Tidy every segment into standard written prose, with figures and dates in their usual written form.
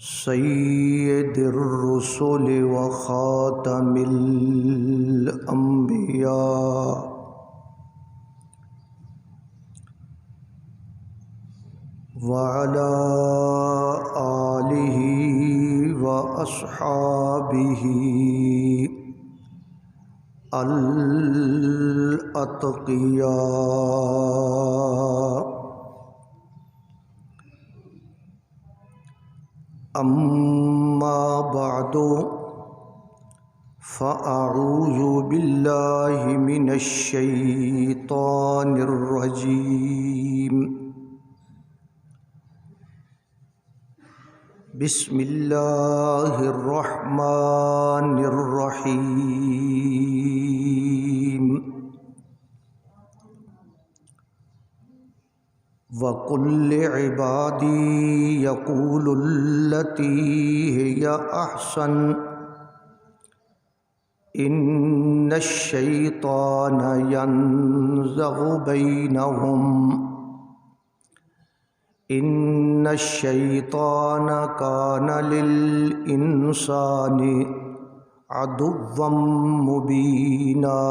سید الرسل وخاتم الانبیاء وعلى آلہ واصحابہ الاتقیاء. اما بعد فاعوذ باللہ من الشیطان الرجیم. بسم اللہ الرحمن الرحیم. وَقُلْ لِعِبَادِي يَقُولُوا الَّتِي هِيَ أَحْسَنُ إِنَّ الشَّيْطَانَ يَنزَغُ بَيْنَهُمْ إِنَّ الشَّيْطَانَ كَانَ لِلْإِنسَانِ عَدُوًّا مُبِينًا.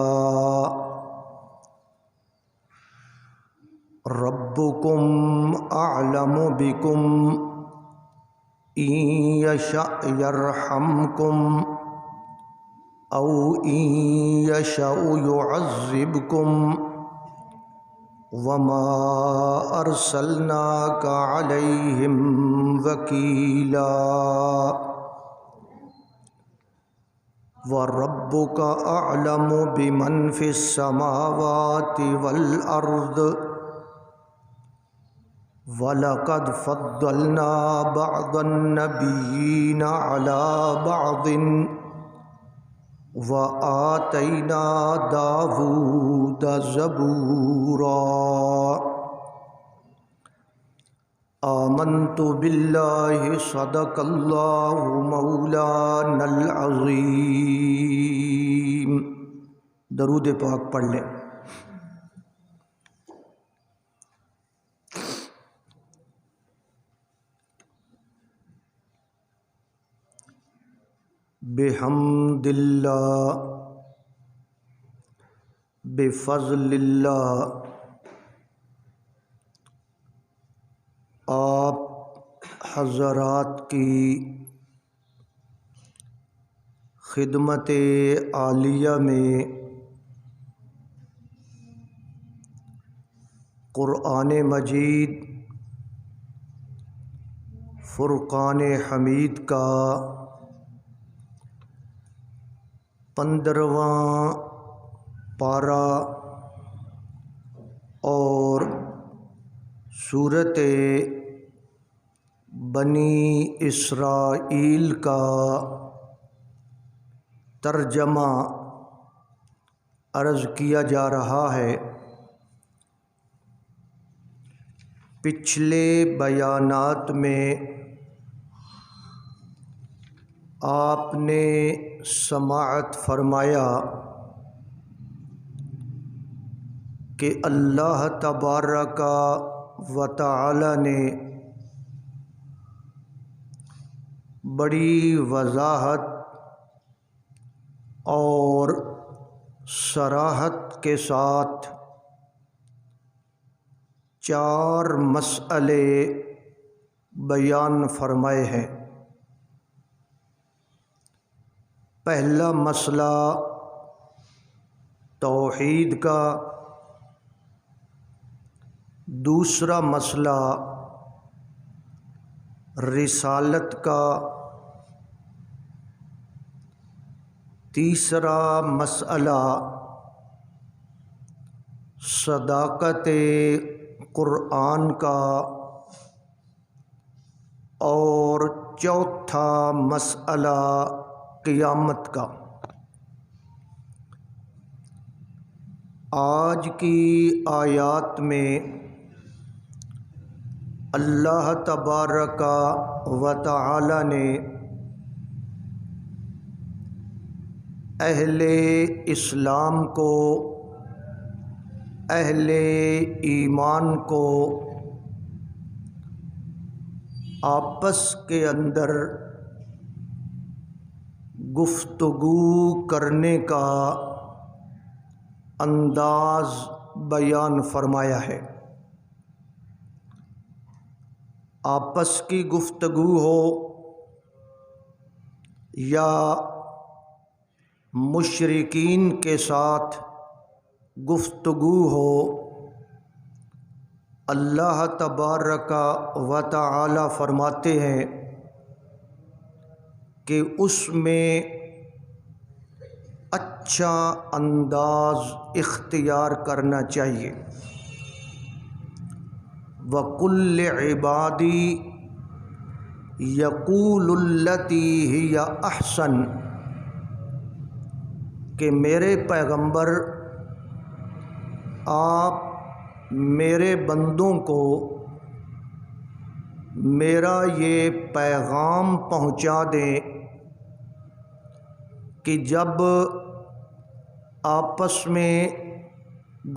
ربکم اعلم بکم ان یشأ یرحمکم او ان یشأ یعذبکم وما ارسلناک علیہم وکیلا. وربک اعلم بمن فی السماوات والارض وَلَقَدْ فَضَّلْنَا بَعْضَ النَّبِيِّينَ عَلَى بَعْضٍ وَآتَيْنَا دَاوُودَ زَبُورًا. آمنت بِاللَّهِ صدق اللہ مولانا العظیم. درود پاک پڑھ لیں. بحمد اللہ بفضل اللہ. آپ حضرات کی خدمت عالیہ میں قرآن مجید فرقان حمید کا 15واں پارہ اور سورۃ بنی اسرائیل کا ترجمہ عرض کیا جا رہا ہے. پچھلے بیانات میں آپ نے سماعت فرمایا کہ اللہ تبارک و تعالی نے بڑی وضاحت اور صراحت کے ساتھ 4 مسئلے بیان فرمائے ہیں. پہلا مسئلہ توحید کا، دوسرا مسئلہ رسالت کا، تیسرا مسئلہ صداقت قرآن کا، اور چوتھا مسئلہ قیامت کا. آج کی آیات میں اللہ تبارک و تعالی نے اہل اسلام کو، اہل ایمان کو آپس کے اندر گفتگو کرنے کا انداز بیان فرمایا ہے۔ آپس کی گفتگو ہو یا مشرکین کے ساتھ گفتگو ہو، اللہ تبارک و تعالی فرماتے ہیں کہ اس میں اچھا انداز اختیار کرنا چاہیے۔ وَقُلْ لِعِبَادِي يَقُولُوا الَّتِي هِيَ أَحْسَنُ، کہ میرے پیغمبر آپ میرے بندوں کو میرا یہ پیغام پہنچا دیں کہ جب آپس میں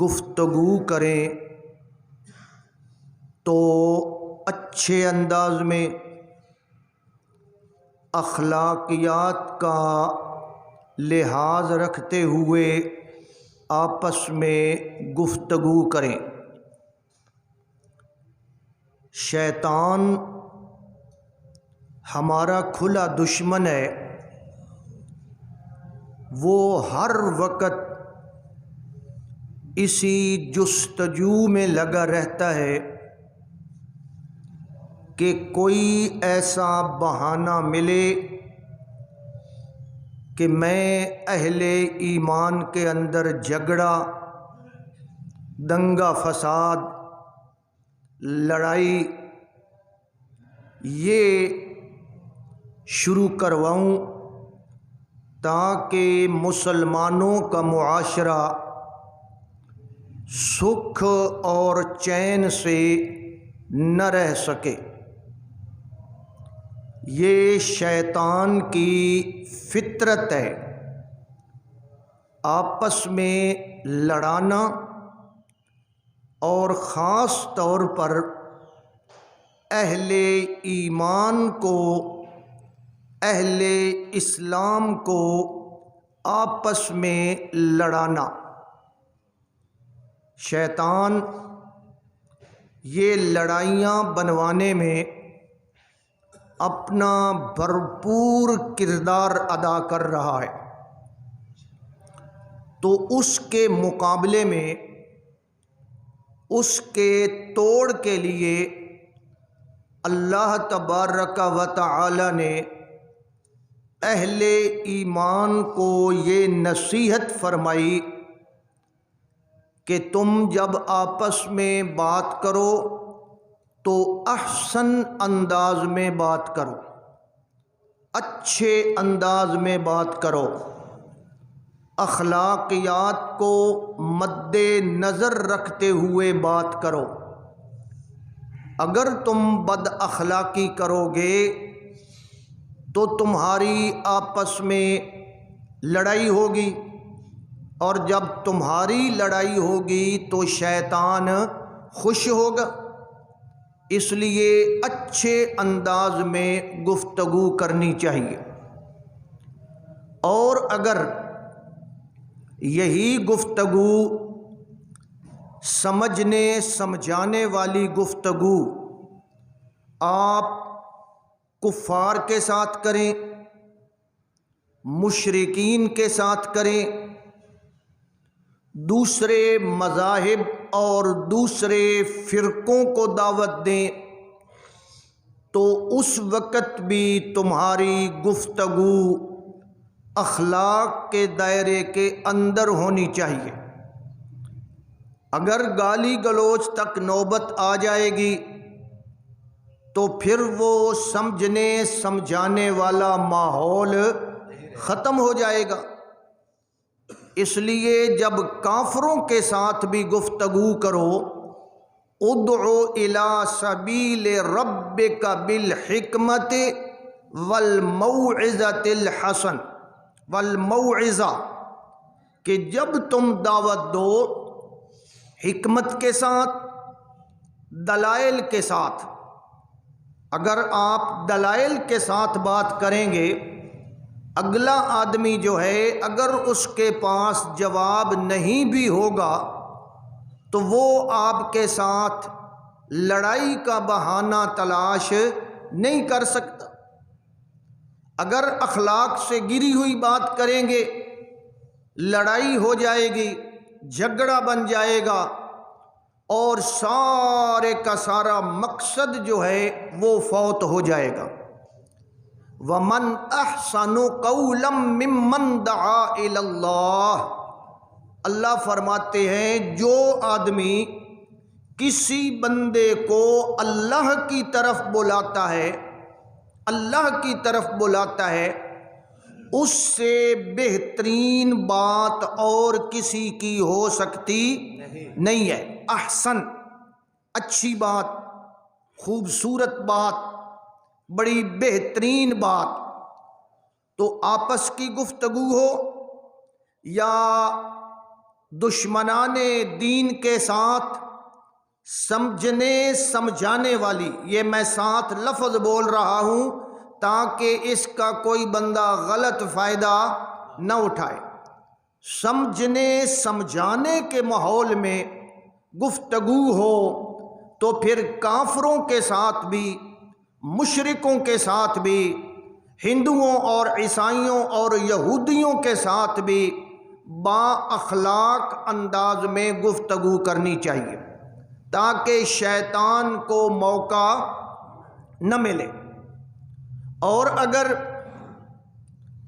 گفتگو کریں تو اچھے انداز میں اخلاقیات کا لحاظ رکھتے ہوئے آپس میں گفتگو کریں۔ شیطان ہمارا کھلا دشمن ہے، وہ ہر وقت اسی جستجو میں لگا رہتا ہے کہ کوئی ایسا بہانہ ملے کہ میں اہل ایمان کے اندر جھگڑا، دنگا فساد، لڑائی یہ شروع کرواؤں تاکہ مسلمانوں کا معاشرہ سکھ اور چین سے نہ رہ سکے۔ یہ شیطان کی فطرت ہے، آپس میں لڑانا، اور خاص طور پر اہل ایمان کو، اہل اسلام کو آپس میں لڑانا۔ شیطان یہ لڑائیاں بنوانے میں اپنا بھرپور کردار ادا کر رہا ہے، تو اس کے مقابلے میں، اس کے توڑ کے لیے اللہ تبارک و تعالی نے اہل ایمان کو یہ نصیحت فرمائی کہ تم جب آپس میں بات کرو تو احسن انداز میں بات کرو، اچھے انداز میں بات کرو، اخلاقیات کو مد نظر رکھتے ہوئے بات کرو۔ اگر تم بد اخلاقی کرو گے تو تمہاری آپس میں لڑائی ہوگی، اور جب تمہاری لڑائی ہوگی تو شیطان خوش ہوگا۔ اس لیے اچھے انداز میں گفتگو کرنی چاہیے، اور اگر یہی گفتگو سمجھنے سمجھانے والی گفتگو آپ کفار کے ساتھ کریں، مشرکین کے ساتھ کریں، دوسرے مذاہب اور دوسرے فرقوں کو دعوت دیں، تو اس وقت بھی تمہاری گفتگو اخلاق کے دائرے کے اندر ہونی چاہیے۔ اگر گالی گلوچ تک نوبت آ جائے گی تو پھر وہ سمجھنے سمجھانے والا ماحول ختم ہو جائے گا۔ اس لیے جب کافروں کے ساتھ بھی گفتگو کرو، ادعو الی سبیل ربک بالحکمت والموعظۃ الحسن، والموعظہ، کہ جب تم دعوت دو حکمت کے ساتھ، دلائل کے ساتھ، اگر آپ دلائل کے ساتھ بات کریں گے، اگلا آدمی جو ہے اگر اس کے پاس جواب نہیں بھی ہوگا تو وہ آپ کے ساتھ لڑائی کا بہانہ تلاش نہیں کر سکتا۔ اگر اخلاق سے گری ہوئی بات کریں گے، لڑائی ہو جائے گی، جھگڑا بن جائے گا، اور سارے کا سارا مقصد جو ہے وہ فوت ہو جائے گا۔ وَمَنْ أَحْسَنُ قَوْلًا مِّمَّنْ دَعَا إِلَى اللَّهِ، اللہ فرماتے ہیں جو آدمی کسی بندے کو اللہ کی طرف بلاتا ہے، اللہ کی طرف بلاتا ہے، اس سے بہترین بات اور کسی کی ہو سکتی نہیں ہے۔ احسن، اچھی بات، خوبصورت بات، بڑی بہترین بات۔ تو آپس کی گفتگو ہو یا دشمنان دین کے ساتھ سمجھنے سمجھانے والی، یہ میں ساتھ لفظ بول رہا ہوں تاکہ اس کا کوئی بندہ غلط فائدہ نہ اٹھائے۔ سمجھنے سمجھانے کے ماحول میں گفتگو ہو تو پھر کافروں کے ساتھ بھی، مشرکوں کے ساتھ بھی، ہندوؤں اور عیسائیوں اور یہودیوں کے ساتھ بھی با اخلاق انداز میں گفتگو کرنی چاہیے تاکہ شیطان کو موقع نہ ملے۔ اور اگر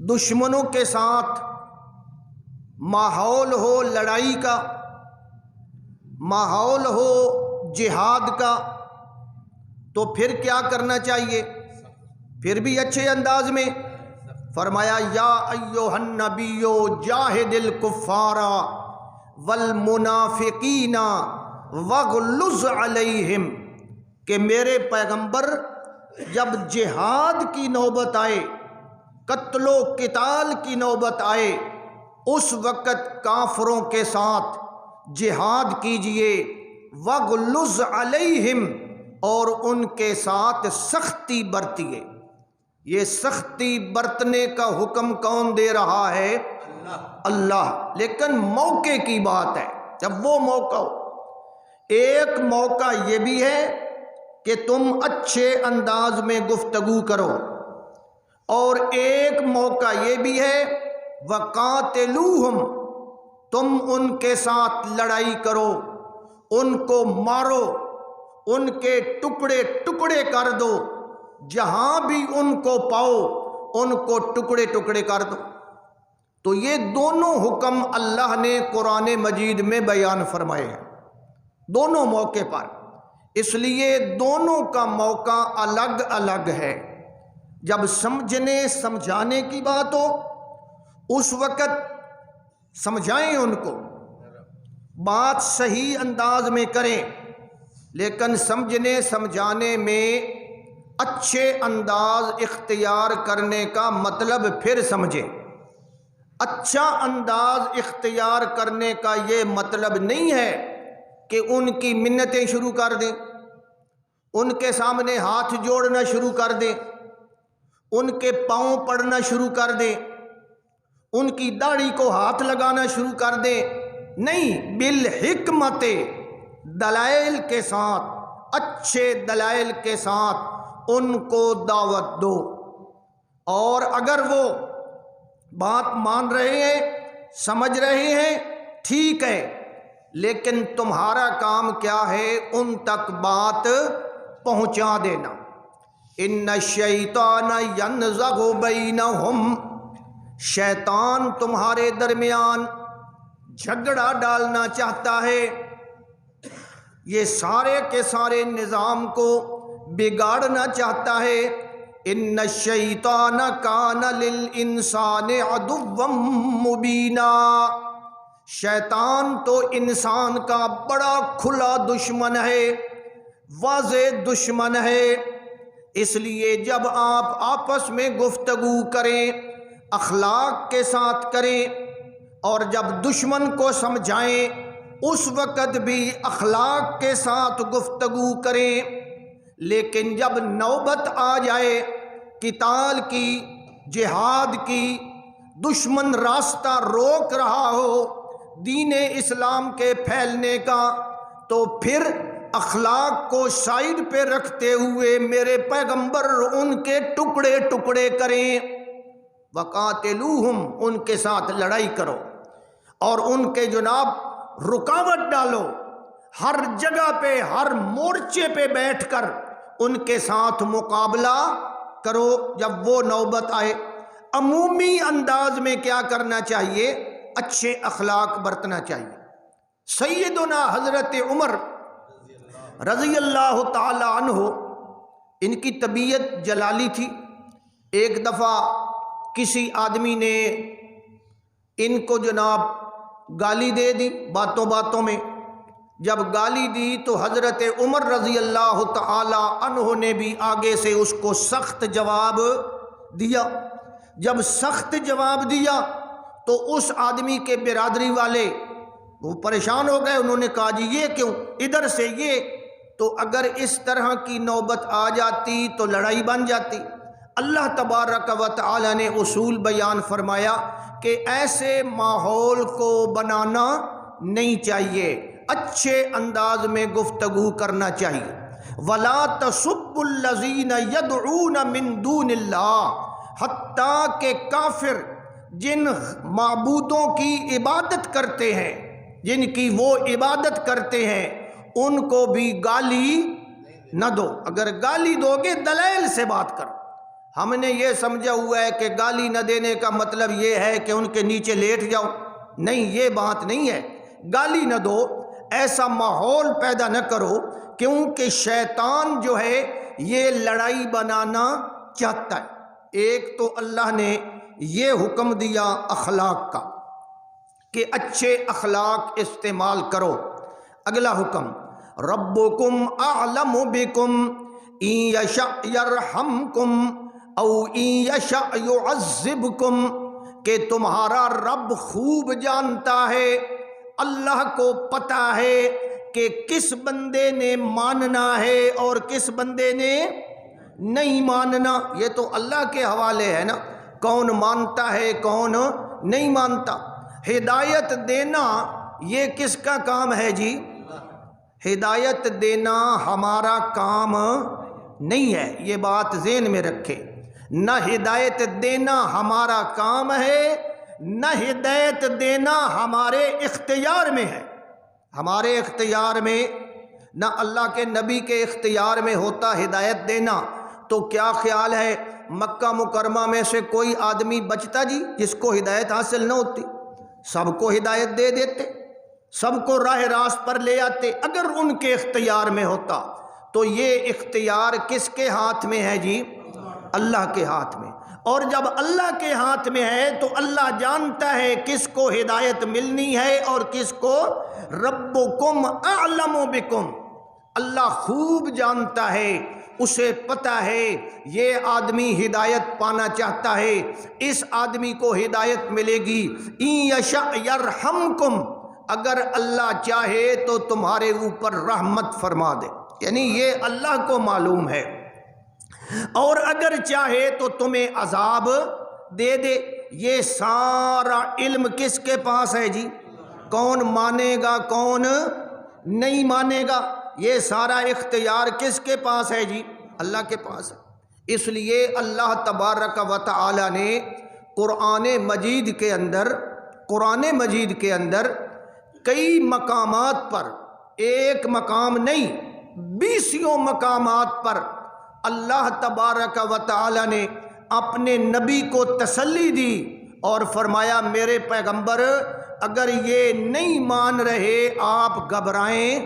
دشمنوں کے ساتھ ماحول ہو لڑائی کا، ماحول ہو جہاد کا، تو پھر کیا کرنا چاہیے؟ پھر بھی اچھے انداز میں فرمایا یا ایھا النبی جاہد الکفار والمنافقین واغلظ علیہم، کہ میرے پیغمبر جب جہاد کی نوبت آئے، قتل و قتال کی نوبت آئے، اس وقت کافروں کے ساتھ جہاد کیجئے، واغلظ علیہم، اور ان کے ساتھ سختی برتیے۔ یہ سختی برتنے کا حکم کون دے رہا ہے؟ اللہ۔ لیکن موقع کی بات ہے، جب وہ موقع ہو۔ ایک موقع یہ بھی ہے کہ تم اچھے انداز میں گفتگو کرو، اور ایک موقع یہ بھی ہے وَقَاتِلُوهُمْ، تم ان کے ساتھ لڑائی کرو، ان کو مارو، ان کے ٹکڑے ٹکڑے کر دو، جہاں بھی ان کو پاؤ ان کو ٹکڑے ٹکڑے کر دو۔ تو یہ دونوں حکم اللہ نے قرآن مجید میں بیان فرمائے ہیں، دونوں موقع پر۔ اس لیے دونوں کا موقع الگ الگ ہے۔ جب سمجھنے سمجھانے کی بات ہو اس وقت سمجھائیں ان کو، بات صحیح انداز میں کریں، لیکن سمجھنے سمجھانے میں اچھے انداز اختیار کرنے کا مطلب پھر سمجھیں۔ اچھا انداز اختیار کرنے کا یہ مطلب نہیں ہے کہ ان کی منتیں شروع کر دیں، ان کے سامنے ہاتھ جوڑنا شروع کر دیں، ان کے پاؤں پڑنا شروع کر دیں، ان کی داڑھی کو ہاتھ لگانا شروع کر دیں۔ نہیں، بالحکمت، دلائل کے ساتھ، اچھے دلائل کے ساتھ ان کو دعوت دو، اور اگر وہ بات مان رہے ہیں، سمجھ رہے ہیں، ٹھیک ہے، لیکن تمہارا کام کیا ہے؟ ان تک بات پہنچا دینا۔ ان الشیطان ینزغ بینہم، شیطان تمہارے درمیان جھگڑا ڈالنا چاہتا ہے، یہ سارے کے سارے نظام کو بگاڑنا چاہتا ہے۔ ان الشیطان کان للانسان عدوا مبینا، شیطان تو انسان کا بڑا کھلا دشمن ہے، واضح دشمن ہے۔ اس لیے جب آپ آپس میں گفتگو کریں اخلاق کے ساتھ کریں، اور جب دشمن کو سمجھائیں اس وقت بھی اخلاق کے ساتھ گفتگو کریں، لیکن جب نوبت آ جائے قتال کی، جہاد کی، دشمن راستہ روک رہا ہو دین اسلام کے پھیلنے کا، تو پھر اخلاق کو سائیڈ پہ رکھتے ہوئے میرے پیغمبر ان کے ٹکڑے ٹکڑے کریں۔ وقاتلوہم، ان کے ساتھ لڑائی کرو اور ان کے جناب رکاوٹ ڈالو، ہر جگہ پہ ہر مورچے پہ بیٹھ کر ان کے ساتھ مقابلہ کرو جب وہ نوبت آئے۔ عمومی انداز میں کیا کرنا چاہیے؟ اچھے اخلاق برتنا چاہیے۔ سیدنا حضرت عمر رضی اللہ تعالی عنہ، ان کی طبیعت جلالی تھی۔ ایک دفعہ کسی آدمی نے ان کو جناب گالی دے دی باتوں باتوں میں۔ جب گالی دی تو حضرت عمر رضی اللہ تعالی عنہ نے بھی آگے سے اس کو سخت جواب دیا۔ جب سخت جواب دیا تو اس آدمی کے برادری والے وہ پریشان ہو گئے، انہوں نے کہا جی یہ کیوں، ادھر سے یہ، تو اگر اس طرح کی نوبت آ جاتی تو لڑائی بن جاتی۔ اللہ تبارک و تعالی نے اصول بیان فرمایا کہ ایسے ماحول کو بنانا نہیں چاہیے، اچھے انداز میں گفتگو کرنا چاہیے۔ وَلَا تَسُبُّوا الَّذِينَ يَدْعُونَ مِن دُونِ اللَّهِ، حتیٰ کہ کافر جن معبودوں کی عبادت کرتے ہیں، جن کی وہ عبادت کرتے ہیں، ان کو بھی گالی نہ دو۔ اگر گالی دو گے دلائل سے بات کرو۔ ہم نے یہ سمجھا ہوا ہے کہ گالی نہ دینے کا مطلب یہ ہے کہ ان کے نیچے لیٹ جاؤ، نہیں، یہ بات نہیں ہے۔ گالی نہ دو، ایسا ماحول پیدا نہ کرو، کیونکہ شیطان جو ہے یہ لڑائی بنانا چاہتا ہے۔ ایک تو اللہ نے یہ حکم دیا اخلاق کا کہ اچھے اخلاق استعمال کرو۔ اگلا حکم، ربکم اعلم بکم ان یشأ یرحمکم او ان یشأ یعذبکم، کہ تمہارا رب خوب جانتا ہے، اللہ کو پتہ ہے کہ کس بندے نے ماننا ہے اور کس بندے نے نہیں ماننا۔ یہ تو اللہ کے حوالے ہے نا، کون مانتا ہے کون نہیں مانتا۔ ہدایت دینا یہ کس کا کام ہے جی؟ ہدایت دینا ہمارا کام نہیں ہے، یہ بات ذہن میں رکھے۔ نہ ہدایت دینا ہمارا کام ہے، نہ ہدایت دینا ہمارے اختیار میں ہے۔ ہمارے اختیار میں نہ اللہ کے نبی کے اختیار میں ہوتا ہدایت دینا۔ تو کیا خیال ہے مکہ مکرمہ میں سے کوئی آدمی بچتا جی جس کو ہدایت حاصل نہ ہوتی؟ سب کو ہدایت دے دیتے، سب کو راہ راست پر لے آتے۔ اگر ان کے اختیار میں ہوتا تو یہ اختیار کس کے ہاتھ میں ہے جی؟ اللہ کے ہاتھ میں۔ اور جب اللہ کے ہاتھ میں ہے تو اللہ جانتا ہے کس کو ہدایت ملنی ہے اور کس کو۔ ربکم اعلم بکم، اللہ خوب جانتا ہے، اسے پتہ ہے یہ آدمی ہدایت پانا چاہتا ہے، اس آدمی کو ہدایت ملے گی۔ ان یشأ یرحمکم، اگر اللہ چاہے تو تمہارے اوپر رحمت فرما دے، یعنی یہ اللہ کو معلوم ہے، اور اگر چاہے تو تمہیں عذاب دے دے۔ یہ سارا علم کس کے پاس ہے جی؟ کون مانے گا کون نہیں مانے گا، یہ سارا اختیار کس کے پاس ہے جی؟ اللہ کے پاس ہے۔ اس لیے اللہ تبارک و تعالی نے قرآن مجید کے اندر کئی مقامات پر، ایک مقام نہیں 20 مقامات پر اللہ تبارک و تعالی نے اپنے نبی کو تسلی دی اور فرمایا میرے پیغمبر اگر یہ نہیں مان رہے آپ گھبرائیں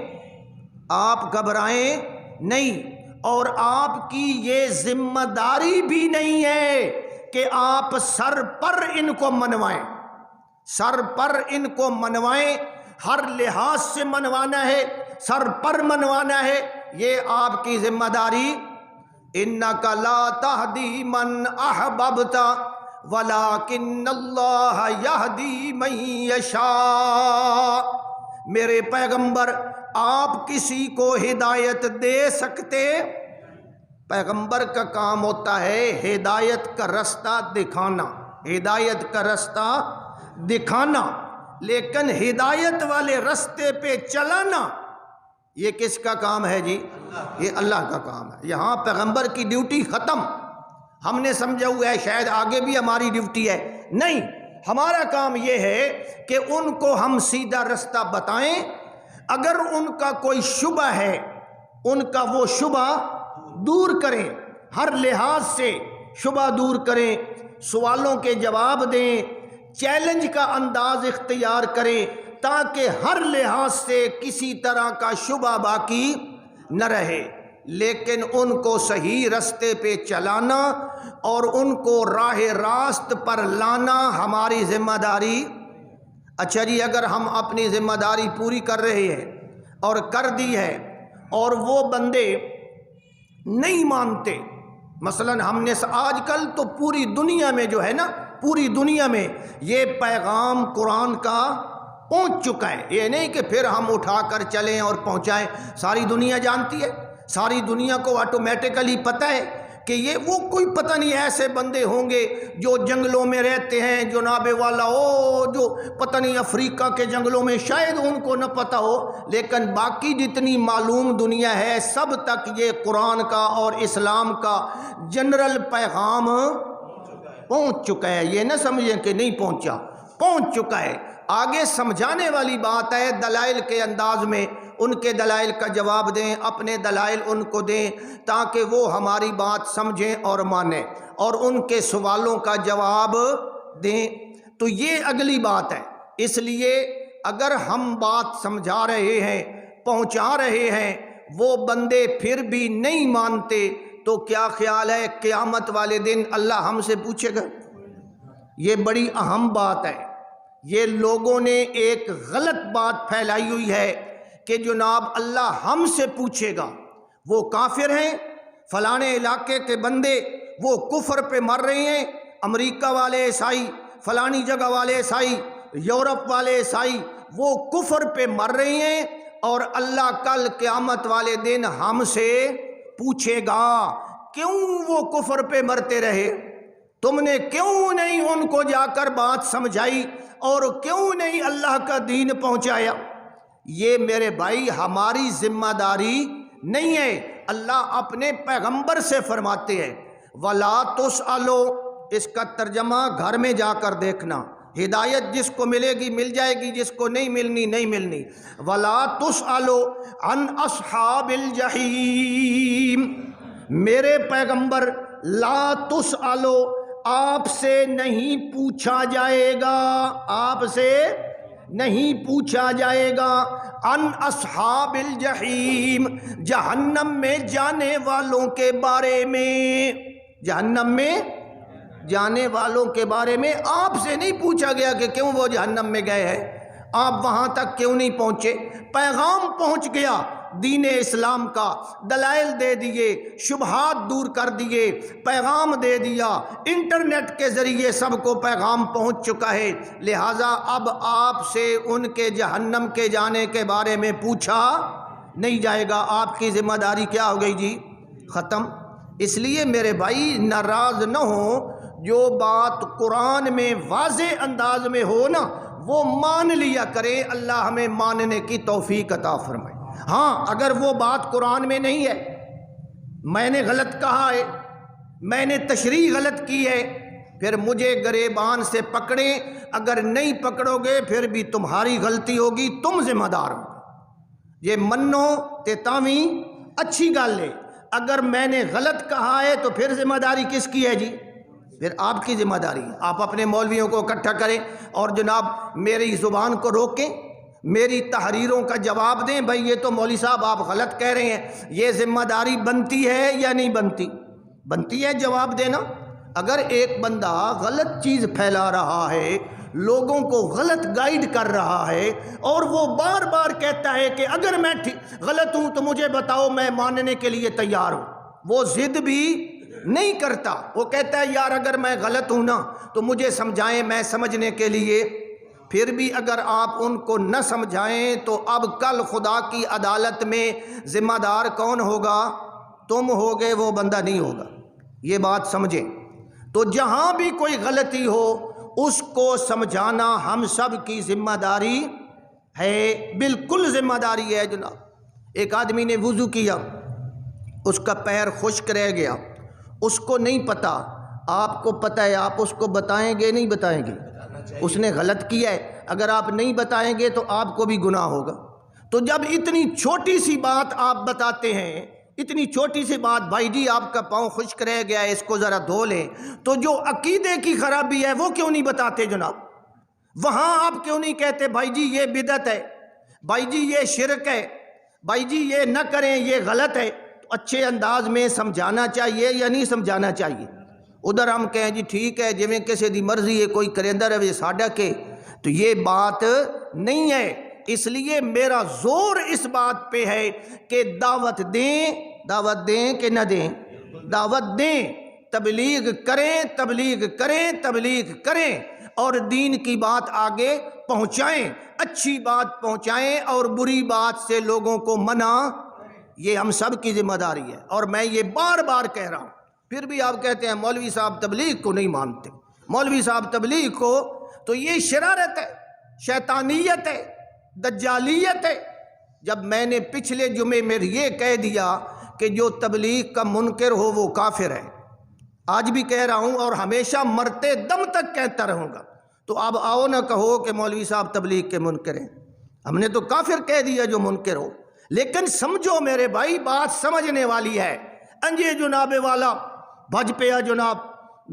نہیں، اور آپ کی یہ ذمہ داری بھی نہیں ہے کہ آپ سر پر ان کو منوائیں، سر پر ان کو منوائیں، ہر لحاظ سے منوانا ہے، سر پر منوانا ہے، یہ آپ کی ذمہ داری۔ انک لا تہدی من احببت ولکن اللہ یہدی من یشاء، میرے پیغمبر آپ کسی کو ہدایت دے سکتے پیغمبر کا کام ہوتا ہے ہدایت کا رستہ دکھانا، ہدایت کا رستہ دکھانا، لیکن ہدایت والے رستے پہ چلانا یہ کس کا کام ہے جی؟ یہ اللہ کا کام ہے۔ یہاں پیغمبر کی ڈیوٹی ختم۔ ہم نے سمجھا ہوا ہے شاید آگے بھی ہماری ڈیوٹی ہے، نہیں، ہمارا کام یہ ہے کہ ان کو ہم سیدھا رستہ بتائیں، اگر ان کا کوئی شبہ ہے ان کا وہ شبہ دور کریں، ہر لحاظ سے شبہ دور کریں، سوالوں کے جواب دیں، چیلنج کا انداز اختیار کریں تاکہ ہر لحاظ سے کسی طرح کا شبہ باقی نہ رہے، لیکن ان کو صحیح رستے پہ چلانا اور ان کو راہ راست پر لانا ہماری ذمہ داری۔ اچھا جی، اگر ہم اپنی ذمہ داری پوری کر رہے ہیں اور کر دی ہے اور وہ بندے نہیں مانتے، مثلا ہم نے آج کل تو پوری دنیا میں جو ہے نا، پوری دنیا میں یہ پیغام قرآن کا پہنچ چکا ہے، یہ نہیں کہ پھر ہم اٹھا کر چلیں اور پہنچائیں، ساری دنیا جانتی ہے، ساری دنیا کو آٹومیٹیکلی پتہ ہے کہ یہ وہ کوئی پتہ نہیں ایسے بندے ہوں گے جو جنگلوں میں رہتے ہیں جناب والا، جو پتہ نہیں افریقہ کے جنگلوں میں، شاید ان کو نہ پتہ ہو، لیکن باقی جتنی معلوم دنیا ہے سب تک یہ قرآن کا اور اسلام کا جنرل پیغام پہنچ چکا ہے۔ یہ نہ سمجھیں کہ نہیں پہنچا، پہنچ چکا ہے۔ آگے سمجھانے والی بات ہے دلائل کے انداز میں، ان کے دلائل کا جواب دیں، اپنے دلائل ان کو دیں تاکہ وہ ہماری بات سمجھیں اور مانیں، اور ان کے سوالوں کا جواب دیں۔ تو یہ اگلی بات ہے۔ اس لیے اگر ہم بات سمجھا رہے ہیں، پہنچا رہے ہیں، وہ بندے پھر بھی نہیں مانتے تو کیا خیال ہے قیامت والے دن اللہ ہم سے پوچھے گا؟ یہ بڑی اہم بات ہے۔ یہ لوگوں نے ایک غلط بات پھیلائی ہوئی ہے کہ جناب اللہ ہم سے پوچھے گا، وہ کافر ہیں، فلانے علاقے کے بندے وہ کفر پہ مر رہے ہیں، امریکہ والے عیسائی، فلانی جگہ والے عیسائی، یورپ والے عیسائی، وہ کفر پہ مر رہے ہیں، اور اللہ کل قیامت والے دن ہم سے پوچھے گا کیوں وہ کفر پہ مرتے رہے، تم نے کیوں نہیں ان کو جا کر بات سمجھائی اور کیوں نہیں اللہ کا دین پہنچایا؟ یہ میرے بھائی ہماری ذمہ داری نہیں ہے۔ اللہ اپنے پیغمبر سے فرماتے ہیں وَلَا تُسْأَلُوا، اس کا ترجمہ گھر میں جا کر دیکھنا، ہدایت جس کو ملے گی مل جائے گی، جس کو نہیں ملنی نہیں ملنی۔ وَلَا تُسْأَلُوا عَنْ أَصْحَابِ الْجَحِيمِ، میرے پیغمبر لا تسألو، آپ سے نہیں پوچھا جائے گا، آپ سے نہیں پوچھا جائے گا، عن اصحاب الجحیم، جہنم میں جانے والوں کے بارے میں، جہنم میں جانے والوں کے بارے میں آپ سے نہیں پوچھا گیا کہ کیوں وہ جہنم میں گئے ہیں، آپ وہاں تک کیوں نہیں پہنچے۔ پیغام پہنچ گیا دین اسلام کا، دلائل دے دیے، شبہات دور کر دیے، پیغام دے دیا، انٹرنیٹ کے ذریعے سب کو پیغام پہنچ چکا ہے، لہٰذا اب آپ سے ان کے جہنم کے جانے کے بارے میں پوچھا نہیں جائے گا۔ آپ کی ذمہ داری کیا ہو گئی جی؟ ختم۔ اس لیے میرے بھائی ناراض نہ ہوں، جو بات قرآن میں واضح انداز میں ہو نا وہ مان لیا کرے، اللہ ہمیں ماننے کی توفیق عطا فرمائے۔ ہاں اگر وہ بات قرآن میں نہیں ہے، میں نے غلط کہا ہے، میں نے تشریح غلط کی ہے، پھر مجھے گریبان سے پکڑیں، اگر نہیں پکڑو گے پھر بھی تمہاری غلطی ہوگی، تم ذمہ دار ہو۔ یہ منو تے تاویں اچھی گل ہے، اگر میں نے غلط کہا ہے تو پھر ذمہ داری کس کی ہے جی؟ پھر آپ کی ذمہ داری ہے۔ آپ اپنے مولویوں کو اکٹھا کریں اور جناب میری زبان کو روکیں، میری تحریروں کا جواب دیں، بھائی یہ تو مولوی صاحب آپ غلط کہہ رہے ہیں، یہ ذمہ داری بنتی ہے یا نہیں بنتی؟ بنتی ہے جواب دینا۔ اگر ایک بندہ غلط چیز پھیلا رہا ہے، لوگوں کو غلط گائیڈ کر رہا ہے، اور وہ بار بار کہتا ہے کہ اگر میں غلط ہوں تو مجھے بتاؤ، میں ماننے کے لیے تیار ہوں، وہ ضد بھی نہیں کرتا، وہ کہتا ہے یار اگر میں غلط ہوں نا تو مجھے سمجھائیں، میں سمجھنے کے لیے، پھر بھی اگر آپ ان کو نہ سمجھائیں تو اب کل خدا کی عدالت میں ذمہ دار کون ہوگا؟ تم ہوگے وہ بندہ نہیں ہوگا، یہ بات سمجھیں۔ تو جہاں بھی کوئی غلطی ہو اس کو سمجھانا ہم سب کی ذمہ داری ہے، بالکل ذمہ داری ہے جناب۔ ایک آدمی نے وضو کیا، اس کا پیر خشک رہ گیا، اس کو نہیں پتہ، آپ کو پتہ ہے، آپ اس کو بتائیں گے نہیں بتائیں گے؟ اس نے غلط کیا ہے، اگر آپ نہیں بتائیں گے تو آپ کو بھی گناہ ہوگا۔ تو جب اتنی چھوٹی سی بات آپ بتاتے ہیں، اتنی چھوٹی سی بات، بھائی جی آپ کا پاؤں خشک رہ گیا ہے اس کو ذرا دھو لیں، تو جو عقیدے کی خرابی ہے وہ کیوں نہیں بتاتے جناب؟ وہاں آپ کیوں نہیں کہتے بھائی جی یہ بدعت ہے، بھائی جی یہ شرک ہے، بھائی جی یہ نہ کریں یہ غلط ہے؟ تو اچھے انداز میں سمجھانا چاہیے یا نہیں سمجھانا چاہیے؟ ادھر ہم کہیں جی ٹھیک ہے جویں کسی دی مرضی ہے، کوئی کریندہ رہے ساڈا کے، تو یہ بات نہیں ہے۔ اس لیے میرا زور اس بات پہ ہے کہ دعوت دیں کہ نہ دیں؟ دعوت دیں، تبلیغ کریں، تبلیغ کریں، تبلیغ کریں، اور دین کی بات آگے پہنچائیں، اچھی بات پہنچائیں اور بری بات سے لوگوں کو منع، یہ ہم سب کی ذمہ داری ہے۔ اور میں یہ بار بار کہہ رہا ہوں، پھر بھی آپ کہتے ہیں مولوی صاحب تبلیغ کو نہیں مانتے، مولوی صاحب تبلیغ کو، تو یہ شرارت ہے، شیطانیت ہے، دجالیت ہے۔ جب میں نے پچھلے جمعے میں یہ کہہ دیا کہ جو تبلیغ کا منکر ہو وہ کافر ہے، آج بھی کہہ رہا ہوں اور ہمیشہ مرتے دم تک کہتا رہوں گا، تو اب آؤ نہ کہو کہ مولوی صاحب تبلیغ کے منکر ہیں، ہم نے تو کافر کہہ دیا جو منکر ہو۔ لیکن سمجھو میرے بھائی، بات سمجھنے والی ہے۔ انجے جناب والا بھج پیا جناب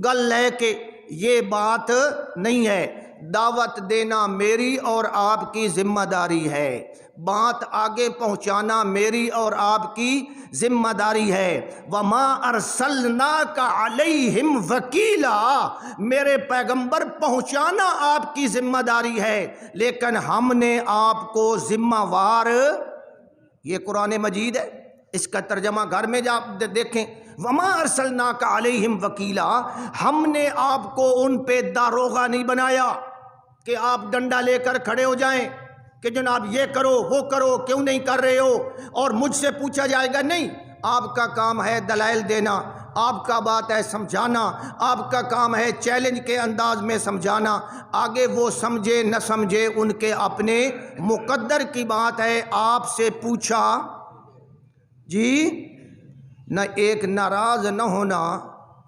گل لے کے، یہ بات نہیں ہے۔ دعوت دینا میری اور آپ کی ذمہ داری ہے، بات آگے پہنچانا میری اور آپ کی ذمہ داری ہے۔ وَمَا أَرْسَلْنَاكَ عَلَيْهِمْ وَكِيلًا، میرے پیغمبر پہنچانا آپ کی ذمہ داری ہے، لیکن ہم نے آپ کو ذمہ وار، یہ قرآن مجید ہے، اس کا ترجمہ گھر میں جا دیکھیں۔ وَمَا أَرْسَلْنَاكَ عَلَيْهِمْ وَكِيلًا، ہم نے آپ کو ان پہ داروغہ نہیں بنایا کہ آپ ڈنڈا لے کر کھڑے ہو جائیں کہ جناب یہ کرو وہ کرو، کیوں نہیں کر رہے ہو، اور مجھ سے پوچھا جائے گا۔ نہیں، آپ کا کام ہے دلائل دینا، آپ کا بات ہے سمجھانا، آپ کا کام ہے چیلنج کے انداز میں سمجھانا، آگے وہ سمجھے نہ سمجھے ان کے اپنے مقدر کی بات ہے۔ آپ سے پوچھا جی، نہ ایک ناراض نہ ہونا،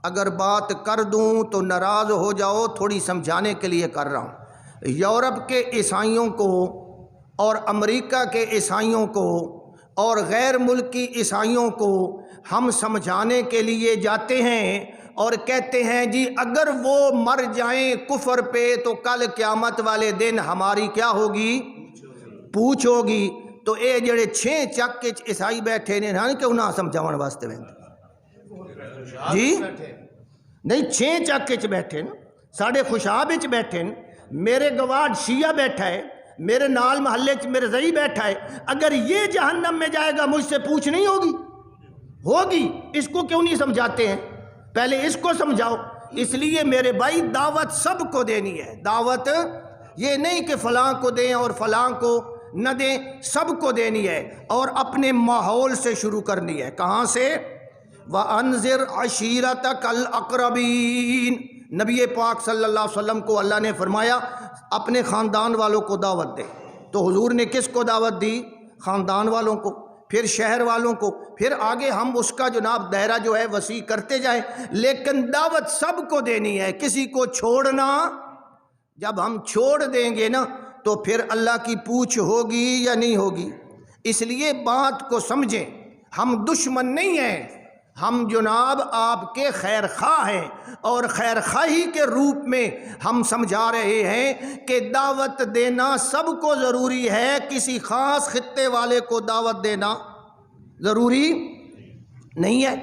اگر بات کر دوں تو ناراض ہو جاؤ، تھوڑی سمجھانے کے لیے کر رہا ہوں۔ یورپ کے عیسائیوں کو اور امریکہ کے عیسائیوں کو اور غیر ملکی عیسائیوں کو ہم سمجھانے کے لیے جاتے ہیں اور کہتے ہیں جی اگر وہ مر جائیں کفر پہ تو کل قیامت والے دن ہماری کیا ہوگی؟ پوچھ ہوگی۔ تو اے جڑے چھیں چک کے عیسائی بیٹھے نے نا کیوں نہ سمجھاون واسطے جی نہیں، چھیں چک کے بیٹھے نا، ساڑھے خوشاب وچ بیٹھے، میرے گواڈ شیعہ بیٹھا ہے، میرے نال محلے چ میرے زئی بیٹھا ہے، اگر یہ جہنم میں جائے گا مجھ سے پوچھ نہیں ہوگی، اس کو کیوں نہیں سمجھاتے ہیں؟ پہلے اس کو سمجھاؤ۔ اس لیے میرے بھائی دعوت سب کو دینی ہے، دعوت یہ نہیں کہ فلاں کو دیں اور فلاں کو نہ دیں، سب کو دینی ہے، اور اپنے ماحول سے شروع کرنی ہے۔ کہاں سے؟ وَأَنذِرْ عَشِيرَتَكَ الْأَقْرَبِينَ، نبی پاک صلی اللہ علیہ وسلم کو اللہ نے فرمایا اپنے خاندان والوں کو دعوت دے، تو حضور نے کس کو دعوت دی؟ خاندان والوں کو، پھر شہر والوں کو، پھر آگے ہم اس کا جناب دائرہ جو ہے وسیع کرتے جائیں، لیکن دعوت سب کو دینی ہے، کسی کو چھوڑنا، جب ہم چھوڑ دیں گے نا تو پھر اللہ کی پوچھ ہوگی یا نہیں ہوگی؟ اس لیے بات کو سمجھیں، ہم دشمن نہیں ہیں، ہم جناب آپ کے خیر خواہ ہیں، اور خیر خواہی کے روپ میں ہم سمجھا رہے ہیں کہ دعوت دینا سب کو ضروری ہے، کسی خاص خطے والے کو دعوت دینا ضروری نہیں ہے۔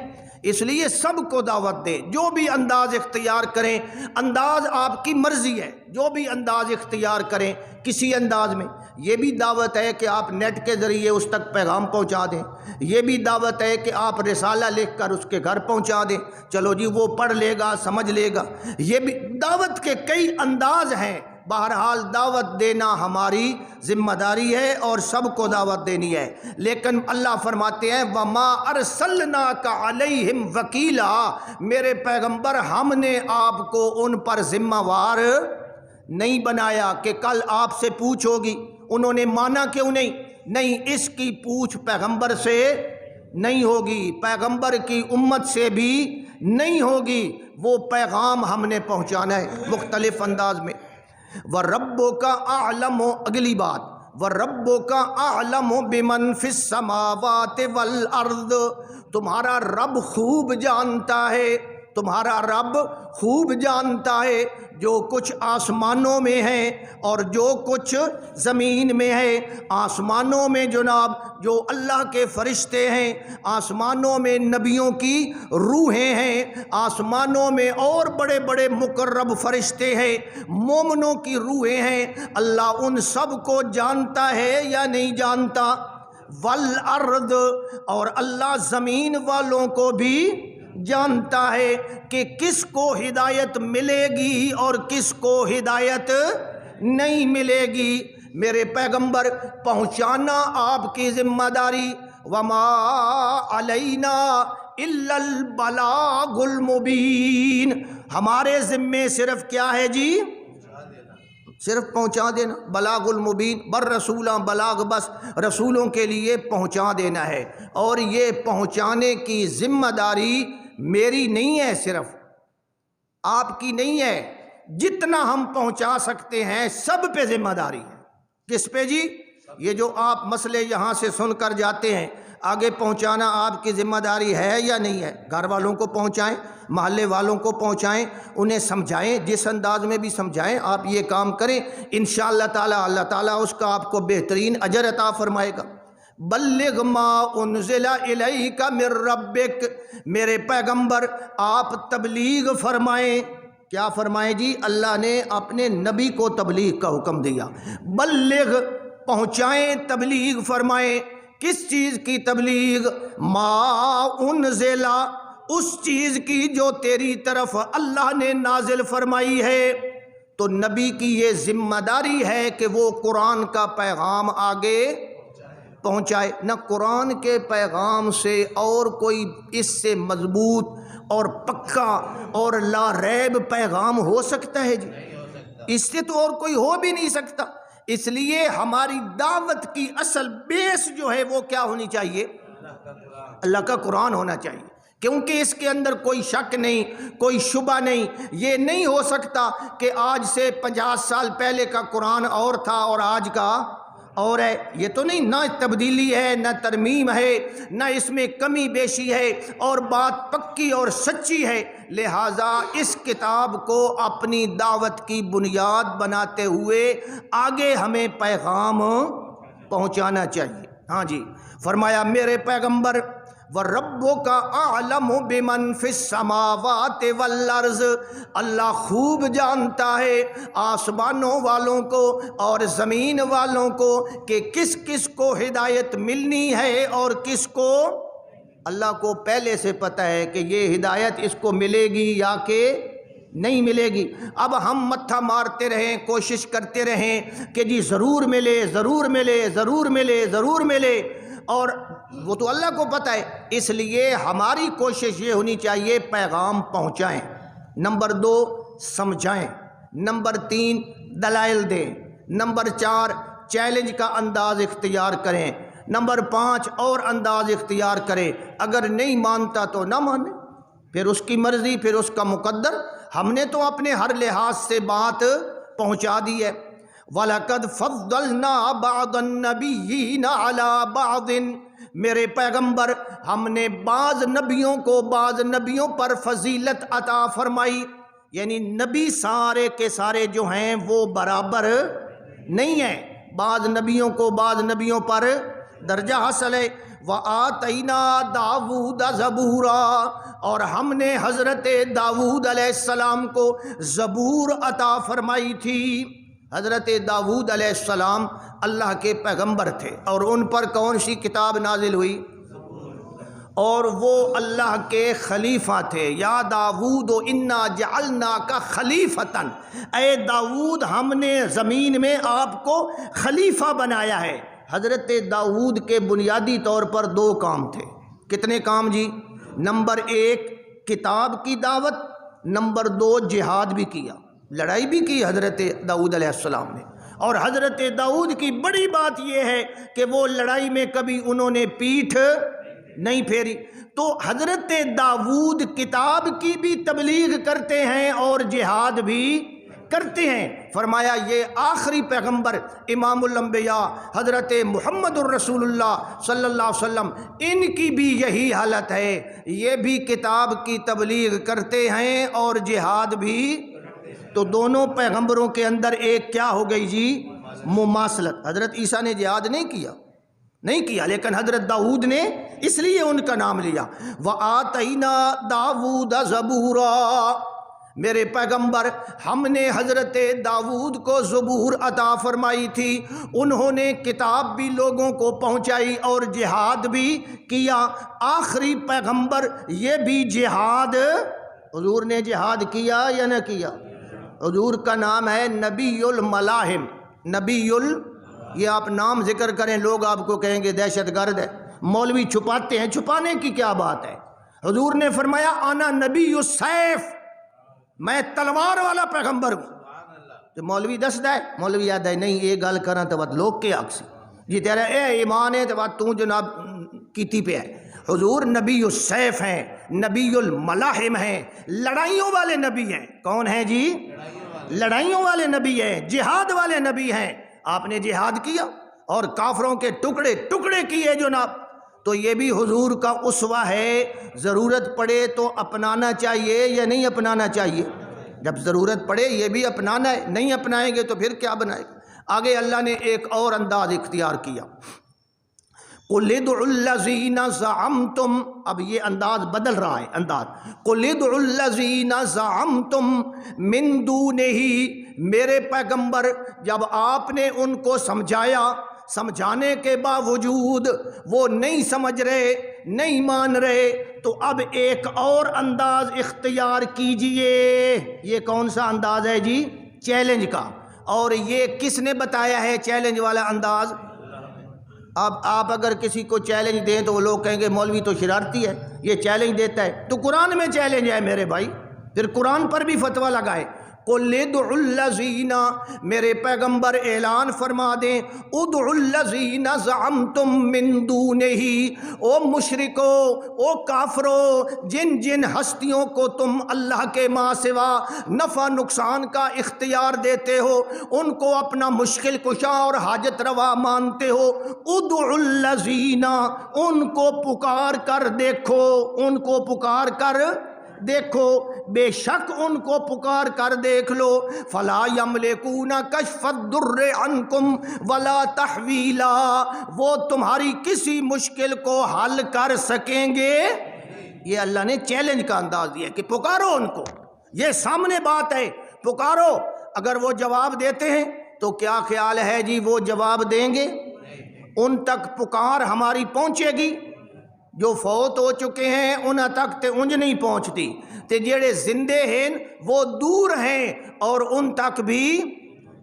اس لیے سب کو دعوت دے، جو بھی انداز اختیار کریں، انداز آپ کی مرضی ہے، جو بھی انداز اختیار کریں کسی انداز میں۔ یہ بھی دعوت ہے کہ آپ نیٹ کے ذریعے اس تک پیغام پہنچا دیں، یہ بھی دعوت ہے کہ آپ رسالہ لکھ کر اس کے گھر پہنچا دیں، چلو جی وہ پڑھ لے گا سمجھ لے گا۔ یہ بھی دعوت کے کئی انداز ہیں، بہرحال دعوت دینا ہماری ذمہ داری ہے اور سب کو دعوت دینی ہے، لیکن اللہ فرماتے ہیں وَمَا أَرْسَلْنَاكَ عَلَيْهِمْ وَكِيلًا، میرے پیغمبر ہم نے آپ کو ان پر ذمہ وار نہیں بنایا کہ کل آپ سے پوچھ ہوگی۔ انہوں نے مانا کیوں نہیں، اس کی پوچھ پیغمبر سے نہیں ہوگی، پیغمبر کی امت سے بھی نہیں ہوگی، وہ پیغام ہم نے پہنچانا ہے مختلف انداز میں۔ وَرَبُّكَ أَعْلَمُ، اگلی بات، وَرَبُّكَ أَعْلَمُ بِمَنْ فِي السَّمَاوَاتِ وَالْأَرْضِ، تمہارا رب خوب جانتا ہے، تمہارا رب خوب جانتا ہے جو کچھ آسمانوں میں ہے اور جو کچھ زمین میں ہے۔ آسمانوں میں جناب جو اللہ کے فرشتے ہیں، آسمانوں میں نبیوں کی روحیں ہیں، آسمانوں میں اور بڑے بڑے مقرب فرشتے ہیں، مومنوں کی روحیں ہیں، اللہ ان سب کو جانتا ہے یا نہیں جانتا؟ والارض، اور اللہ زمین والوں کو بھی جانتا ہے کہ کس کو ہدایت ملے گی اور کس کو ہدایت نہیں ملے گی۔ میرے پیغمبر پہنچانا آپ کی ذمہ داری، وما علینا الا البلاغ المبین، ہمارے ذمے صرف کیا ہے جی؟ صرف پہنچا دینا، بلاغ المبین، بالرسولاں بلاغ، بس رسولوں کے لیے پہنچا دینا ہے، اور یہ پہنچانے کی ذمہ داری میری نہیں ہے، صرف آپ کی نہیں ہے، جتنا ہم پہنچا سکتے ہیں سب پہ ذمہ داری ہے۔ کس پہ جی؟ یہ جو آپ مسئلے یہاں سے سن کر جاتے ہیں، آگے پہنچانا آپ کی ذمہ داری ہے یا نہیں ہے؟ گھر والوں کو پہنچائیں، محلے والوں کو پہنچائیں، انہیں سمجھائیں، جس انداز میں بھی سمجھائیں، آپ یہ کام کریں، انشاءاللہ تعالی اللہ تعالیٰ اس کا آپ کو بہترین اجر عطا فرمائے گا۔ بلغ ما انزل الیک من ربک، میرے پیغمبر آپ تبلیغ فرمائیں۔ کیا فرمائیں جی؟ اللہ نے اپنے نبی کو تبلیغ کا حکم دیا، بلغ، پہنچائیں، تبلیغ فرمائیں۔ کس چیز کی تبلیغ؟ ما انزل، اس چیز کی جو تیری طرف اللہ نے نازل فرمائی ہے۔ تو نبی کی یہ ذمہ داری ہے کہ وہ قرآن کا پیغام آگے پہنچائے۔ نہ قرآن کے پیغام سے اور کوئی اس سے مضبوط اور پکا اور لا ریب پیغام ہو سکتا ہے جی؟ اس سے تو اور کوئی ہو بھی نہیں سکتا۔ اس لیے ہماری دعوت کی اصل بیس جو ہے وہ کیا ہونی چاہیے؟ اللہ کا قرآن ہونا چاہیے، کیونکہ اس کے اندر کوئی شک نہیں، کوئی شبہ نہیں۔ یہ نہیں ہو سکتا کہ آج سے 50 سال پہلے کا قرآن اور تھا اور آج کا اور ہے، یہ تو نہیں، نہ تبدیلی ہے، نہ ترمیم ہے، نہ اس میں کمی بیشی ہے، اور بات پکی اور سچی ہے۔ لہٰذا اس کتاب کو اپنی دعوت کی بنیاد بناتے ہوئے آگے ہمیں پیغام پہنچانا چاہیے۔ ہاں جی، فرمایا میرے پیغمبر وَرَبُّكَ أَعْلَمُ بِمَنْ فِي السَّمَاوَاتِ وَالْأَرْضِ، اللہ خوب جانتا ہے آسمانوں والوں کو اور زمین والوں کو کہ کس کس کو ہدایت ملنی ہے اور کس کو۔ اللہ کو پہلے سے پتہ ہے کہ یہ ہدایت اس کو ملے گی یا کہ نہیں ملے گی۔ اب ہم متھا مارتے رہیں، کوشش کرتے رہیں کہ جی ضرور ملے، ضرور ملے، ضرور ملے، ضرور ملے، اور وہ تو اللہ کو پتہ ہے۔ اس لیے ہماری کوشش یہ ہونی چاہیے پیغام پہنچائیں، نمبر 2 سمجھائیں، نمبر 3 دلائل دیں، نمبر 4 چیلنج کا انداز اختیار کریں، نمبر 5 اور انداز اختیار کریں۔ اگر نہیں مانتا تو نہ مانے، پھر اس کی مرضی، پھر اس کا مقدر۔ ہم نے تو اپنے ہر لحاظ سے بات پہنچا دی ہے۔ وَلَقَدْ فَضَّلْنَا بَعْضَ النَّبِيِّينَ عَلَى بَعْضٍ، میرے پیغمبر ہم نے بعض نبیوں کو بعض نبیوں پر فضیلت عطا فرمائی، یعنی نبی سارے کے سارے جو ہیں وہ برابر نہیں ہیں، بعض نبیوں کو بعض نبیوں پر درجہ حاصل ہے۔ وَآتَيْنَا دَاوُودَ زَبُورًا، اور ہم نے حضرت داؤد علیہ السلام کو زبور عطا فرمائی تھی۔ حضرت داؤد علیہ السلام اللہ کے پیغمبر تھے، اور ان پر کون سی کتاب نازل ہوئی؟ اور وہ اللہ کے خلیفہ تھے. یا داؤد انا جعلناک خلیفتن، اے داؤد ہم نے زمین میں آپ کو خلیفہ بنایا ہے. حضرت داؤد کے بنیادی طور پر 2 کام تھے. کتنے کام جی؟ نمبر 1 کتاب کی دعوت، نمبر 2 جہاد بھی کیا، لڑائی بھی کی حضرت داؤد علیہ السلام نے. اور حضرت داؤد کی بڑی بات یہ ہے کہ وہ لڑائی میں کبھی انہوں نے پیٹھ نہیں پھیری. تو حضرت داؤد کتاب کی بھی تبلیغ کرتے ہیں اور جہاد بھی کرتے ہیں. فرمایا یہ آخری پیغمبر امام الانبیاء حضرت محمد الرسول اللہ صلی اللہ علیہ وسلم، ان کی بھی یہی حالت ہے. یہ بھی کتاب کی تبلیغ کرتے ہیں اور جہاد بھی. تو دونوں پیغمبروں کے اندر ایک کیا ہو گئی جی؟ مماثلت. حضرت عیسیٰ نے جہاد نہیں کیا لیکن حضرت داؤد نے اس لیے ان کا نام لیا. وَآتَيْنَا دَاوُودَ زَبُورًا، میرے پیغمبر ہم نے حضرت داؤد کو زبور عطا فرمائی تھی. انہوں نے کتاب بھی لوگوں کو پہنچائی اور جہاد بھی کیا. آخری پیغمبر یہ بھی جہاد، حضور نے جہاد کیا یا نہ کیا؟ حضور کا نام ہے نبی الملاحم. یہ آپ نام ذکر کریں لوگ آپ کو کہیں گے دہشت گرد ہے، مولوی چھپاتے ہیں. چھپانے کی کیا بات ہے؟ حضور نے فرمایا انا نبی السیف، میں تلوار والا پیغمبر ہوں. تو مولوی دسدا ہے، مولوی یاد ہے نہیں یہ گل کرنا تو بات لوگ کے آگ سے جی تیرا اے ایمان ہے تو بات تو جناب کیتی پہ ہے. حضور نبی السیف ہیں، نبی الملاحم ہیں، لڑائیوں والے نبی ہیں. کون ہیں جی؟ لڑائیوں والے نبی ہیں، جہاد والے نبی ہیں. آپ نے جہاد کیا اور کافروں کے ٹکڑے ٹکڑے کیے جناب. تو یہ بھی حضور کا اسوہ ہے. ضرورت پڑے تو اپنانا چاہیے یا نہیں اپنانا چاہیے؟ جب ضرورت پڑے یہ بھی اپنانا ہے. نہیں اپنائیں گے تو پھر کیا بنائے گا؟ آگے اللہ نے ایک اور انداز اختیار کیا. قُلِ ادْعُوا الَّذِينَ زَعَمْتُمْ، اب یہ انداز بدل رہا ہے انداز. قُلِ ادْعُوا الَّذِينَ زَعَمْتُمْ مِن دُونِهِ، میرے پیغمبر جب آپ نے ان کو سمجھانے کے باوجود وہ نہیں سمجھ رہے، نہیں مان رہے، تو اب ایک اور انداز اختیار کیجئے. یہ کون سا انداز ہے جی؟ چیلنج کا. اور یہ کس نے بتایا ہے چیلنج والا انداز؟ اب آپ اگر کسی کو چیلنج دیں تو وہ لوگ کہیں گے مولوی تو شرارتی ہے، یہ چیلنج دیتا ہے. تو قرآن میں چیلنج ہے میرے بھائی، پھر قرآن پر بھی فتویٰ لگائے. قُلِ ادْعُوا الَّذِينَ، میرے پیغمبر اعلان فرما دیں ادْعُوا الَّذِينَ زَعَمْتُم مِّن دُونِهِ، او مشرکو، او کافرو، جن ہستیوں کو تم اللہ کے ماں سوا نفع نقصان کا اختیار دیتے ہو، ان کو اپنا مشکل کشا اور حاجت روا مانتے ہو، ادْعُوا الَّذِينَ، ان کو پکار کر دیکھو، ان کو پکار کر دیکھو، بے شک ان کو پکار کر دیکھ لو. فلا یملکون کشف الضر عنکم ولا تحویلا، وہ تمہاری کسی مشکل کو حل کر سکیں گے. یہ اللہ نے چیلنج کا انداز دیا کہ پکارو ان کو، یہ سامنے بات ہے، پکارو. اگر وہ جواب دیتے ہیں تو کیا خیال ہے جی وہ جواب دیں گے؟ ان تک پکار ہماری پہنچے گی؟ جو فوت ہو چکے ہیں انہاں تک تے انج نہیں پہنچتی، تے جڑے زندے ہیں وہ دور ہیں اور ان تک بھی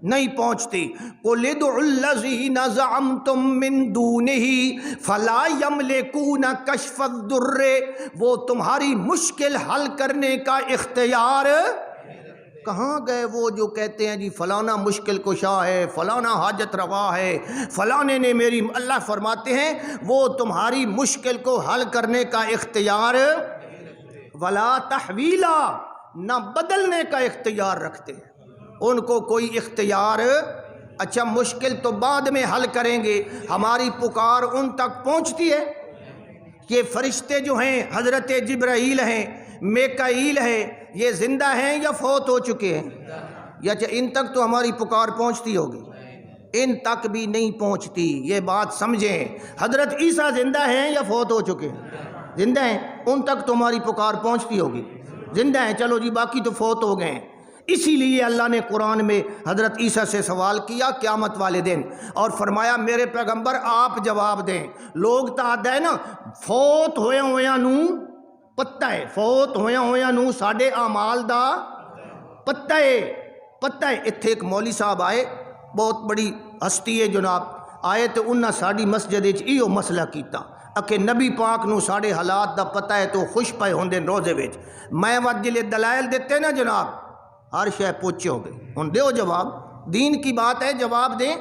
نہیں پہنچتی. قُلِ ادْعُوا الَّذِينَ زَعَمْتُم مِّن دُونِهِ فَلَا يَمْلِكُونَ كَشْفَ الضُّرِّ، وہ تمہاری مشکل حل کرنے کا اختیار. کہاں گئے وہ جو کہتے ہیں جی فلانا مشکل کشا ہے، فلانا حاجت روا ہے، فلانے نے میری، اللہ فرماتے ہیں وہ تمہاری مشکل کو حل کرنے کا اختیار ولا تحویلا، نہ بدلنے کا اختیار رکھتے ہیں. ان کو کوئی اختیار، اچھا مشکل تو بعد میں حل کریں گے، ہماری پکار ان تک پہنچتی ہے. یہ فرشتے جو ہیں حضرت جبرائیل ہیں، میکائیل ہیں، یہ زندہ ہیں یا فوت ہو چکے ہیں؟ یا ان تک تو ہماری پکار پہنچتی ہوگی، ان تک بھی نہیں پہنچتی. یہ بات سمجھیں. حضرت عیسیٰ زندہ ہیں یا فوت ہو چکے ہیں؟ زندہ ہیں، ان تک تو ہماری پکار پہنچتی ہوگی. زندہ ہیں، چلو جی باقی تو فوت ہو گئے ہیں. اسی لیے اللہ نے قرآن میں حضرت عیسیٰ سے سوال کیا قیامت والے دن، اور فرمایا میرے پیغمبر آپ جواب دیں۔ لوگ تو آدھا ہے نا فوت ہویا نو پتہ ہے، فوت ہویا نو ساڈے اعمال دا پتہ ہے۔ اتھے ایک مولوی صاحب آئے، بہت بڑی ہستی ہے جناب، آئے تو انہاں ساڈی مسجد وچ ایہو مسئلہ کیتا کہ نبی پاک نو ساڈے حالات دا پتہ ہے تو خوش پے ہوندے روزے وچ۔ میں وجلے دلائل دیتے نا جناب، ہر شے پوچھے ہو گئے، ہن دیو جواب، دین کی بات ہے جواب دیں،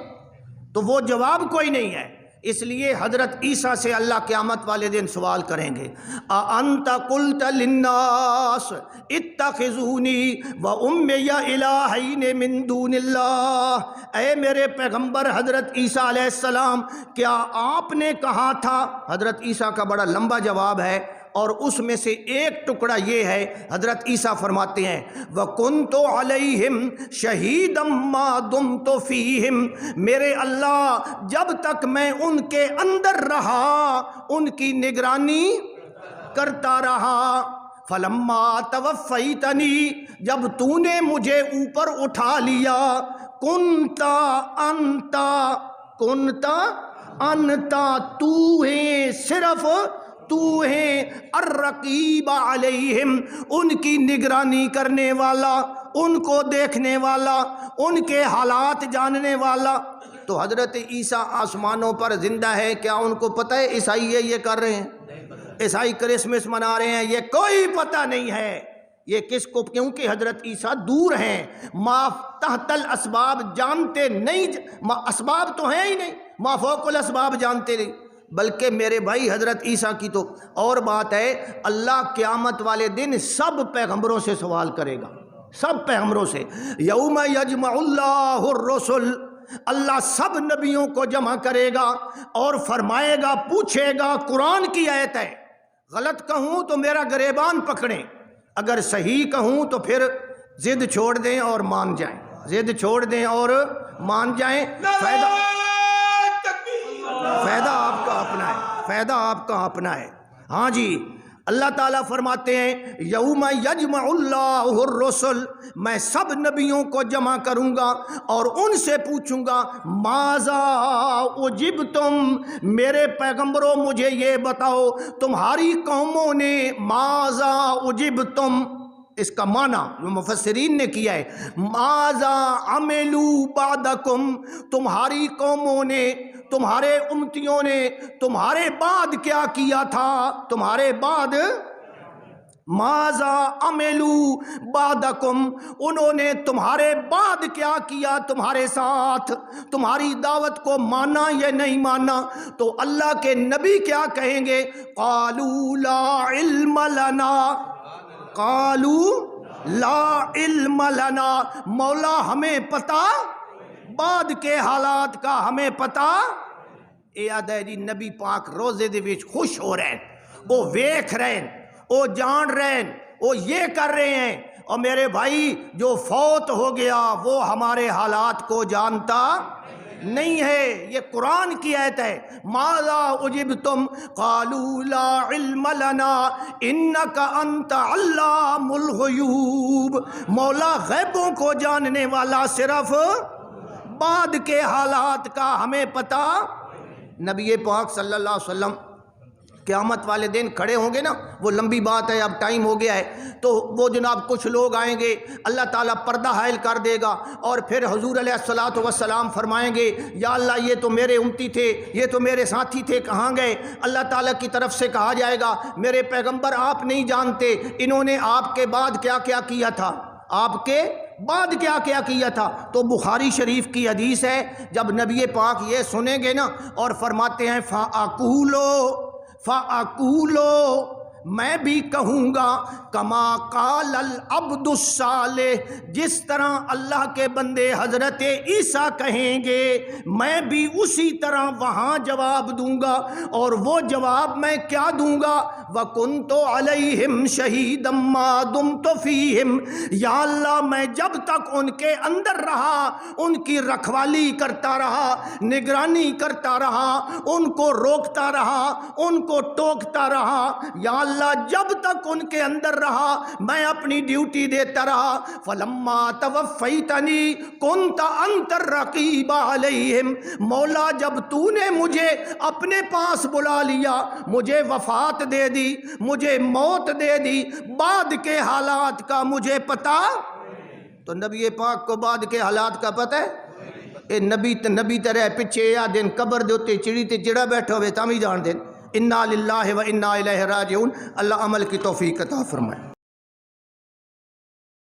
تو وہ جواب کوئی نہیں ہے۔ اس لیے حضرت عیسیٰ سے اللہ قیامت والے دن سوال کریں گے، اَأَنْتَ قُلْتَ لِلنَّاسِ اتَّخِذُونِي وَأُمِّيَ إِلَٰهَيْنِ مِن دُونِ اللَّهِ، اے میرے پیغمبر حضرت عیسیٰ علیہ السلام، کیا آپ نے کہا تھا؟ حضرت عیسیٰ کا بڑا لمبا جواب ہے، اور اس میں سے ایک ٹکڑا یہ ہے، حضرت عیسیٰ فرماتے ہیں وَكُنْتُ عَلَيْهِمْ شَهِيدًا مَا دُمْتُ فِيهِمْ، میرے اللہ جب تک میں ان کے اندر رہا ان کی نگرانی کرتا رہا۔ فَلَمَّا تَوَفَّيْتَنِي، جب تو نے مجھے اوپر اٹھا لیا، كُنْتَ أَنْتَ تو ہے، صرف تو ہے، الرقیب علیہم، ان کی نگرانی کرنے والا، ان کو دیکھنے والا، ان کے حالات جاننے والا۔ تو حضرت عیسیٰ آسمانوں پر زندہ ہے، کیا ان کو پتہ ہے عیسائی یہ کر رہے ہیں؟ عیسائی کرسمس منا رہے ہیں، یہ کوئی پتہ نہیں ہے یہ کس کو، کیونکہ حضرت عیسیٰ دور ہیں، ما تحت الاسباب جانتے نہیں، اسباب تو ہیں ہی نہیں، ما فوق الاسباب جانتے نہیں۔ بلکہ میرے بھائی حضرت عیسیٰ کی تو اور بات ہے، اللہ قیامت والے دن سب پیغمبروں سے سوال کرے گا، سب پیغمبروں سے۔ یوم یجمع اللہ الرسل، اللہ سب نبیوں کو جمع کرے گا اور فرمائے گا، پوچھے گا، قرآن کی آیت ہے، غلط کہوں تو میرا گریبان پکڑیں، اگر صحیح کہوں تو پھر ضد چھوڑ دیں اور مان جائیں، ضد چھوڑ دیں اور مان جائیں۔ فائدہ آپ کا اپنا ہے، فائدہ آپ کا اپنا ہے۔ ہاں جی، اللہ تعالیٰ فرماتے ہیں یوم یجمع اللہ الرسل، میں سب نبیوں کو جمع کروں گا اور ان سے پوچھوں گا ماذا اجبتم، میرے پیغمبروں مجھے یہ بتاؤ تمہاری قوموں نے ماذا اجبتم، اس کا معنی جو مفسرین نے کیا ہے ماذا عملوا بعدکم، تمہاری قوموں نے، تمہارے امتیوں نے تمہارے بعد کیا کیا تھا، تمہارے بعد ماذا عملوا بعدکم، انہوں نے تمہارے بعد کیا کیا تمہارے ساتھ، تمہاری دعوت کو مانا یا نہیں مانا۔ تو اللہ کے نبی کیا کہیں گے، قالوا لا علم لنا، قالوا لا علم لنا، مولا ہمیں پتہ بعد کے حالات کا ہمیں پتہ۔ اے آدھے جی نبی پاک روزے دے وچ خوش ہو رہے ہیں، وہ ویکھ رہے ہیں، وہ جان رہے ہیں، وہ یہ کر رہے ہیں، اور میرے بھائی جو فوت ہو گیا وہ ہمارے حالات کو جانتا نہیں ہے۔ یہ قرآن کی آیت ہے، ماذا اجبتم قالوا لا علم لنا انک انت علام الغیوب، مولا غیبوں کو جاننے والا، صرف بعد کے حالات کا ہمیں پتہ۔ نبی پاک صلی اللہ علیہ وسلم قیامت والے دن کھڑے ہوں گے نا، وہ لمبی بات ہے، اب ٹائم ہو گیا ہے، تو وہ جناب کچھ لوگ آئیں گے، اللہ تعالیٰ پردہ حائل کر دے گا، اور پھر حضور علیہ الصلوۃ والسلام فرمائیں گے یا اللہ یہ تو میرے امتی تھے، یہ تو میرے ساتھی تھے، کہاں گئے؟ اللہ تعالیٰ کی طرف سے کہا جائے گا میرے پیغمبر آپ نہیں جانتے انہوں نے آپ کے بعد کیا کیا کیا تھا، آپ کے بعد کیا کیا کیا تھا۔ تو بخاری شریف کی حدیث ہے، جب نبی پاک یہ سنیں گے نا اور فرماتے ہیں فَأَقُولُ میں بھی کہوں گا کما قال العبد الصالح، جس طرح اللہ کے بندے حضرت عیسیٰ کہیں گے میں بھی اسی طرح وہاں جواب دوں گا، اور وہ جواب میں کیا دوں گا، وَكُنْتُ عَلَيْهِمْ شَهِيدًا مَا دُمْتُ فِيهِمْ، یا اللہ میں جب تک ان کے اندر رہا ان کی رکھوالی کرتا رہا، نگرانی کرتا رہا، ان کو روکتا رہا، ان کو ٹوکتا رہا، یا اللہ اللہ جب تک ان کے اندر رہا میں اپنی ڈیوٹی دیتا رہا. فلما توفیتنی کنت انت الرقیب علیہم، مولا جب تو نے مجھے اپنے پاس بلا لیا، مجھے وفات دے دی، مجھے موت دے دی، بعد کے حالات کا مجھے پتہ. تو نبی پاک کو بعد کے حالات کا پتہ ہے؟ اے نبی تے رہ پچھے آ دن قبر دے اتے چڑی تے چڑا بیٹھا ہوئے تاں بھی جان دین. انا للہ و انا الیہ راجعون. اللہ عمل کی توفیق عطا فرمائے.